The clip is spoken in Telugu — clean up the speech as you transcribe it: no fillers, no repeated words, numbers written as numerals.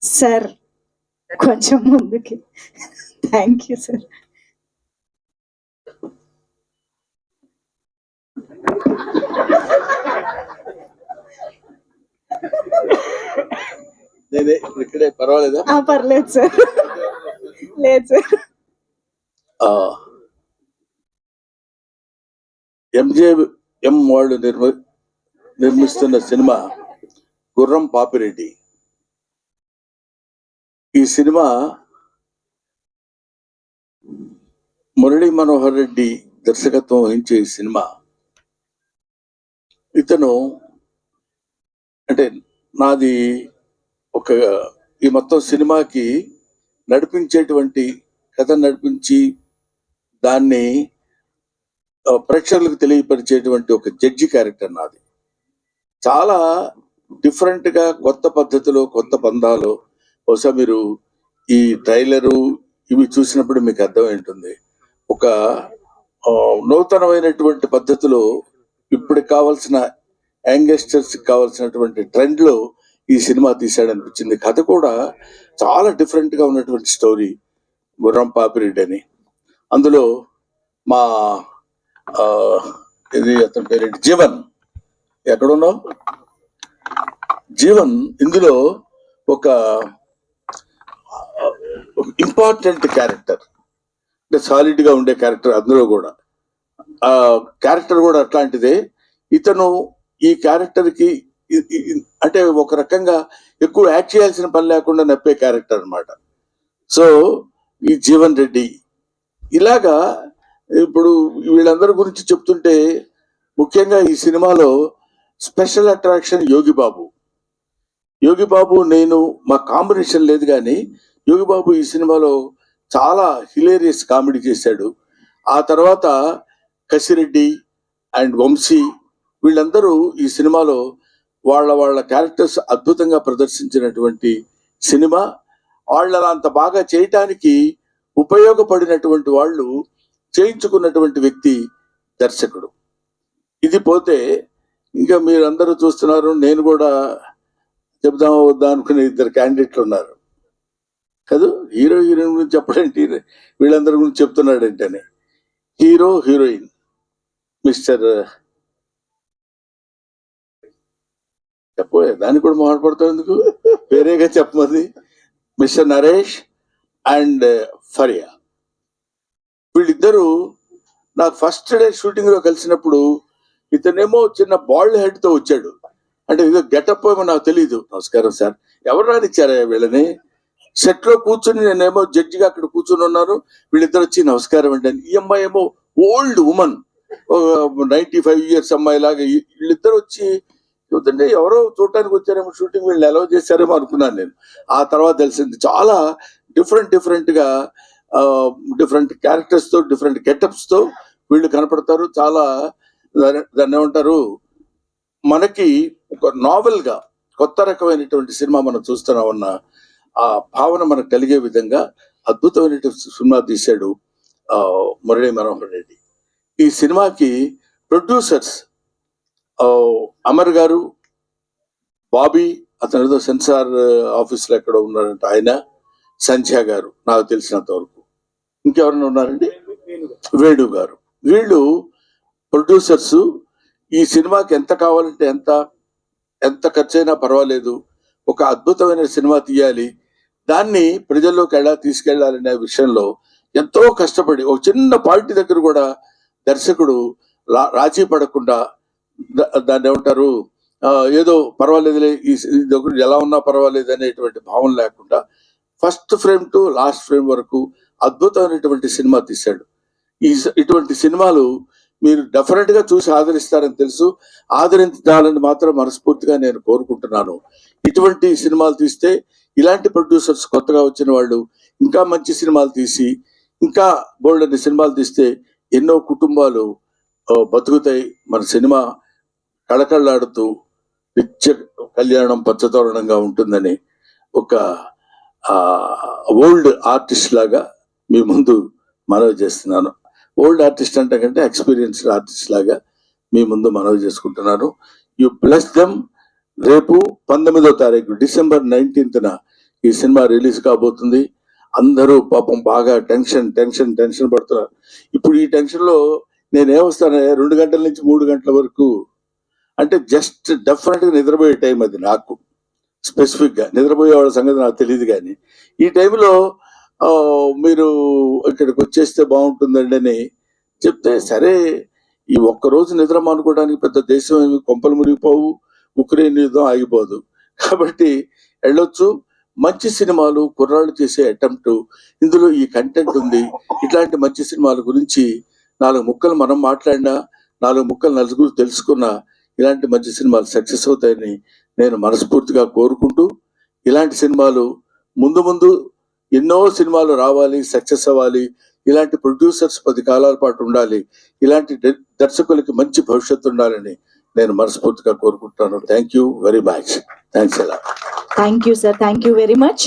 సార్ కొంచెం ముందుకి. Thank you sir. ఇక్కడే పర్వాలేదా? పర్లేదు సార్. లేదు సార్. ఎంజేఎం వాళ్ళు నిర్మిస్తున్న సినిమా గుర్రం పాపిరెడ్డి. ఈ సినిమా మురళీ మనోహర్ రెడ్డి దర్శకత్వం వహించే ఈ సినిమా, ఇతను అంటే నాది ఒక ఈ మొత్తం సినిమాకి నడిపించేటువంటి కథ నడిపించి దాన్ని ప్రేక్షకులకు తెలియపరిచేటువంటి ఒక జడ్జి క్యారెక్టర్ నాది. చాలా డిఫరెంట్ గా కొత్త పద్ధతిలో కొత్త పందాలు. బహుశా మీరు ఈ ట్రైలరు ఇవి చూసినప్పుడు మీకు అర్థమై ఒక నూతనమైనటువంటి పద్ధతిలో ఇప్పుడు కావాల్సిన యంగస్టర్స్ కావాల్సినటువంటి ట్రెండ్ లో ఈ సినిమా తీసాడనిపించింది. కథ కూడా చాలా డిఫరెంట్ గా ఉన్నటువంటి స్టోరీ గుర్రం పాపిరెడ్డి అని. అందులో మా ఇది అతని పేరేంటి, జీవన్. ఎక్కడున్నావు జీవన్? ఇందులో ఒక ఇంపార్టెంట్ క్యారెక్టర్, అంటే సాలిడ్ గా ఉండే క్యారెక్టర్. అందులో కూడా ఆ క్యారెక్టర్ కూడా అట్లాంటిదే. ఇతను ఈ క్యారెక్టర్ కి అంటే ఒక రకంగా ఎక్కువ యాక్ట్ చేయాల్సిన పని లేకుండా నప్పే క్యారెక్టర్ అన్నమాట. సో ఈ జీవన్ రెడ్డి ఇలాగా ఇప్పుడు వీళ్ళందరి గురించి చెప్తుంటే ముఖ్యంగా ఈ సినిమాలో స్పెషల్ అట్రాక్షన్ యోగిబాబు. యోగిబాబు నేను మా కాంబినేషన్ లేదు, కానీ యోగిబాబు ఈ సినిమాలో చాలా హిలేరియస్ కామెడీ చేశాడు. ఆ తర్వాత కసిరెడ్డి అండ్ వంశీ వీళ్ళందరూ ఈ సినిమాలో వాళ్ళ క్యారెక్టర్స్ అద్భుతంగా ప్రదర్శించినటువంటి సినిమా. వాళ్ళ అంత బాగా చేయటానికి ఉపయోగపడినటువంటి వాళ్ళు చేయించుకున్నటువంటి వ్యక్తి దర్శకుడు. ఇది పోతే ఇంకా మీరందరూ చూస్తున్నారు, నేను కూడా చెప్దామా వద్దా అనుకునే ఇద్దరు క్యాండిడేట్లు ఉన్నారు కదా. హీరో హీరోయిన్ గురించి చెప్పడంటే వీళ్ళందరి గురించి చెప్తున్నాడంటేనే. హీరో హీరోయిన్ మిస్టర్ చెప్పబోయే దాన్ని కూడా మొదలుపడతాం ఎందుకు, వేరేగా చెప్పమంది. మిస్టర్ నరేష్ అండ్ ఫరియా వీళ్ళిద్దరూ నాకు ఫస్ట్ డే షూటింగ్ లో కలిసినప్పుడు ఇతనేమో చిన్న బాల్డ్ హెడ్ తో వచ్చాడు. అంటే ఏదో గెటప్ ఏమో నాకు తెలియదు. నమస్కారం సార్, ఎవరు రానిచ్చారా వీళ్ళని? సెట్ లో కూర్చుని నేనేమో జడ్జిగా అక్కడ కూర్చుని ఉన్నాను, వీళ్ళిద్దరు వచ్చి నమస్కారం అంటే. ఈ అమ్మాయి ఏమో ఓల్డ్ ఉమన్, 95 years అమ్మాయి లాగా. వీళ్ళిద్దరు వచ్చి చూస్తుంటే ఎవరో చూడటానికి వచ్చారేమో, షూటింగ్ వీళ్ళు అలౌ చేశారేమో అనుకున్నాను నేను. ఆ తర్వాత తెలిసింది చాలా డిఫరెంట్ గా డిఫరెంట్ క్యారెక్టర్స్ తో డిఫరెంట్ గెటప్స్ తో వీళ్ళు కనపడతారు. చాలా దాన్ని ఏమంటారు, మనకి ఒక నావెల్ గా కొత్త రకమైనటువంటి సినిమా మనం చూస్తున్నామన్న ఆ భావన మనకు కలిగే విధంగా అద్భుతమైనటువంటి సినిమా తీశాడు మురళీ మనోహర్ రెడ్డి. ఈ సినిమాకి ప్రొడ్యూసర్స్ అమర్ గారు, బాబీ, అతను ఏదో సెన్సార్ ఆఫీస్ లో ఎక్కడ ఉన్నారంట ఆయన, సంధ్య గారు నాకు తెలిసినంత వరకు. ఇంకెవరైనా ఉన్నారండి? వేణు గారు. వీళ్ళు ప్రొడ్యూసర్స్. ఈ సినిమాకి ఎంత కావాలంటే ఎంత ఖర్చైనా పర్వాలేదు, ఒక అద్భుతమైన సినిమా తీయాలి, దాన్ని ప్రజల్లోకి ఎలా తీసుకెళ్లాలనే విషయంలో ఎంతో కష్టపడి ఒక చిన్న పార్టీ దగ్గర కూడా దర్శకుడు రాజీ పడకుండా, దాన్ని ఏమంటారు, ఏదో పర్వాలేదులే ఈ ఎలా ఉన్నా పర్వాలేదు అనేటువంటి భావన లేకుండా first frame to last frame వరకు అద్భుతమైనటువంటి సినిమా తీశాడు. ఇటువంటి సినిమాలు మీరు డెఫినెట్ గా చూసి ఆదరిస్తారని తెలుసు. ఆదరించాలని మాత్రం మనస్ఫూర్తిగా నేను కోరుకుంటున్నాను. ఇటువంటి సినిమాలు తీస్తే, ఇలాంటి ప్రొడ్యూసర్స్ కొత్తగా వచ్చిన వాళ్ళు ఇంకా మంచి సినిమాలు తీసి ఇంకా బోల్డ్ అనే సినిమాలు తీస్తే ఎన్నో కుటుంబాలు బతుకుతాయి. మన సినిమా కళకళలాడుతూ నిత్య కళ్యాణం పచ్చతోరణంగా ఉంటుందని ఒక ఓల్డ్ ఆర్టిస్ట్ లాగా మీ ముందు మనవి చేస్తున్నాను. ఓల్డ్ ఆర్టిస్ట్ అంటే కంటే ఎక్స్పీరియన్స్డ్ ఆర్టిస్ట్ లాగా మీ ముందు మనవి చేసుకుంటున్నాను. You bless them. రేపు 19వ తారీఖు December 19th ఈ సినిమా రిలీజ్ కాబోతుంది. అందరూ పాపం బాగా టెన్షన్ పడుతున్నారు. ఇప్పుడు ఈ టెన్షన్ లో నేనేమొస్తానే 2 గంటల నుంచి 3 గంటల వరకు, అంటే జస్ట్ డెఫినెట్ గా నిద్రపోయే టైం అది. నాకు స్పెసిఫిక్ గా నిద్రపోయే వాళ్ళ సంగతి నాకు తెలియదు, కానీ ఈ టైంలో మీరు ఇక్కడికి వచ్చేస్తే బాగుంటుందండి అని చెప్తే, సరే ఈ ఒక్కరోజు నిద్ర మానుకోవడానికి పెద్ద దేశం ఏమి కొంపలు మునిగిపోవు, ఉక్రెయిన్ యుద్ధం ఆగిపోదు, కాబట్టి వెళ్ళొచ్చు. మంచి సినిమాలు, కుర్రాళ్ళు చేసే అటెంప్ట్, ఇందులో ఈ కంటెంట్ ఉంది. ఇట్లాంటి మంచి సినిమాల గురించి 4 ముక్కలు మనం మాట్లాడినా, 4 ముక్కలు నలుగురు తెలుసుకున్నా, ఇలాంటి మంచి సినిమాలు సక్సెస్ అవుతాయని నేను మనస్ఫూర్తిగా కోరుకుంటూ, ఇలాంటి సినిమాలు ముందు ఎన్నో సినిమాలు రావాలి, సక్సెస్ అవ్వాలి, ఇలాంటి ప్రొడ్యూసర్స్ 10 కాలాల పాటు ఉండాలి, ఇలాంటి దర్శకులకి మంచి భవిష్యత్తు ఉండాలని నేను మనస్ఫూర్తిగా కోరుకుంటాను. Thank you very much. Thanks ఎలా. Thank you sir, thank you very much.